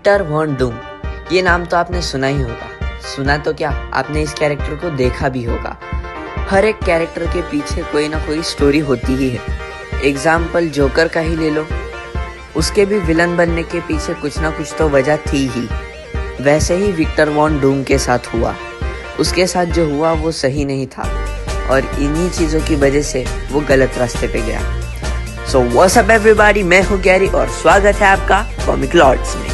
Victor von Doom, ये नाम तो आपने सुना ही होगा। सुना तो क्या, आपने इस कैरेक्टर को देखा भी होगा। हर एक कैरेक्टर के पीछे कोई ना कोई स्टोरी होती ही है। एग्जाम्पल जोकर का ही ले लो, उसके भी विलन बनने के पीछे कुछ ना कुछ तो वजह थी ही। वैसे ही विक्टर वॉन डूम के साथ हुआ। उसके साथ जो हुआ वो सही नहीं था और इन्हीं चीज़ों की वजह से वो गलत रास्ते पे गया। सो व्हाट्स अप एवरीबॉडी, मैं हूँ गैरी और स्वागत है आपका कॉमिक लॉर्ड्स में।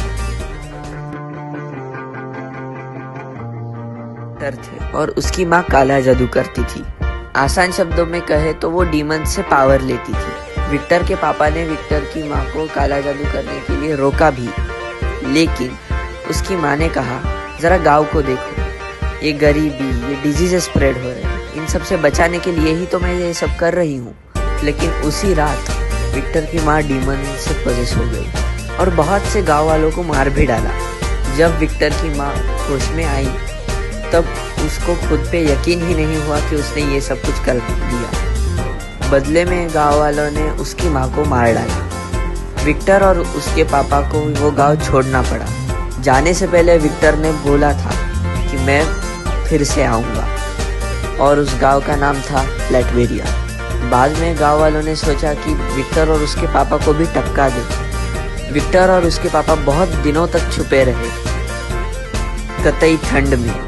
थे और उसकी माँ काला जादू करती थी। आसान शब्दों में कहे तो वो डीमन से पावर लेती थी। विक्टर के पापा ने विक्टर की माँ को काला जादू करने के लिए रोका भी, लेकिन उसकी माँ ने कहा जरा गांव को देखो, ये गरीबी, ये डिजीज स्प्रेड हो रहे हैं, इन सब से बचाने के लिए ही तो मैं ये सब कर रही हूँ। लेकिन उसी रात विक्टर की माँ डीमन से पजेस हो गई और बहुत से गांव वालों को मार भी डाला। जब विक्टर की माँ होश में आई तब उसको खुद पे यकीन ही नहीं हुआ कि उसने ये सब कुछ कर दिया। बदले में गांव वालों ने उसकी माँ को मार डाला। विक्टर और उसके पापा को वो गांव छोड़ना पड़ा। जाने से पहले विक्टर ने बोला था कि मैं फिर से आऊँगा और उस गांव का नाम था लैटवेरिया। बाद में गांव वालों ने सोचा कि विक्टर और उसके पापा को भी टपका दे। विक्टर और उसके पापा बहुत दिनों तक छुपे रहे, कतई ठंड में।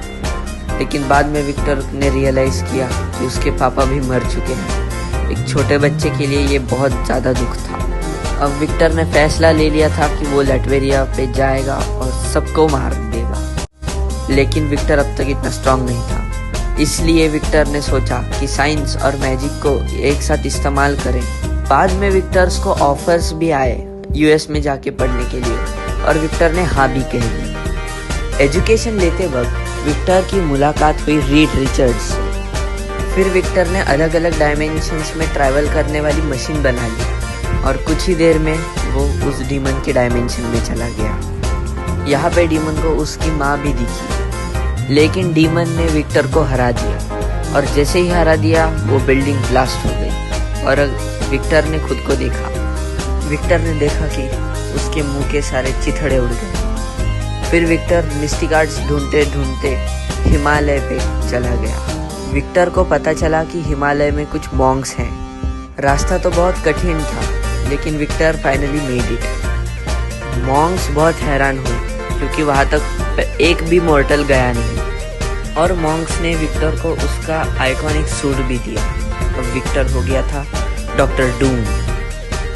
लेकिन बाद में विक्टर ने रियलाइज़ किया कि उसके पापा भी मर चुके हैं। एक छोटे बच्चे के लिए ये बहुत ज़्यादा दुख था। अब विक्टर ने फैसला ले लिया था कि वो लैटवेरिया पे जाएगा और सबको मार देगा। लेकिन विक्टर अब तक इतना स्ट्रांग नहीं था, इसलिए विक्टर ने सोचा कि साइंस और मैजिक को एक साथ इस्तेमाल करें। बाद में विक्टर्स को ऑफर्स भी आए यूएस में जाके पढ़ने के लिए और विक्टर ने हाँ भी कह दी। एजुकेशन लेते वक्त विक्टर की मुलाकात हुई रीड रिचर्ड्स से। फिर विक्टर ने अलग अलग डायमेंशंस में ट्रैवल करने वाली मशीन बना ली और कुछ ही देर में वो उस डीमन के डायमेंशन में चला गया। यहाँ पे डीमन को उसकी माँ भी दिखी, लेकिन डीमन ने विक्टर को हरा दिया और जैसे ही हरा दिया वो बिल्डिंग ब्लास्ट हो गई और विक्टर ने खुद को देखा। विक्टर ने देखा कि उसके मुंह के सारे चिथड़े उड़ गए। फिर विक्टर मिस्टिक आर्ट्स ढूंढते ढूंढते हिमालय पे चला गया। विक्टर को पता चला कि हिमालय में कुछ मॉन्क्स हैं। रास्ता तो बहुत कठिन था, लेकिन Victor finally made it. Monks बहुत हैरान हुए क्योंकि वहाँ तक एक भी मॉर्टल गया नहीं और मॉन्क्स ने विक्टर को उसका आइकॉनिक सूट भी दिया। अब विक्टर हो गया था डॉक्टर डूम।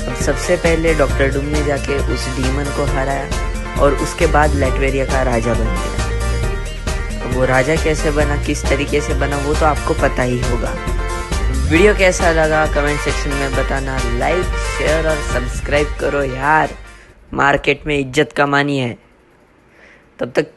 अब सबसे पहले डॉक्टर डूम ने जाके उस डीमन को हराया और उसके बाद लैटवेरिया का राजा बन गया। वो राजा कैसे बना, किस तरीके से बना, वो तो आपको पता ही होगा। वीडियो कैसा लगा कमेंट सेक्शन में बताना। लाइक, शेयर और सब्सक्राइब करो यार, मार्केट में इज्जत कमानी है। तब तक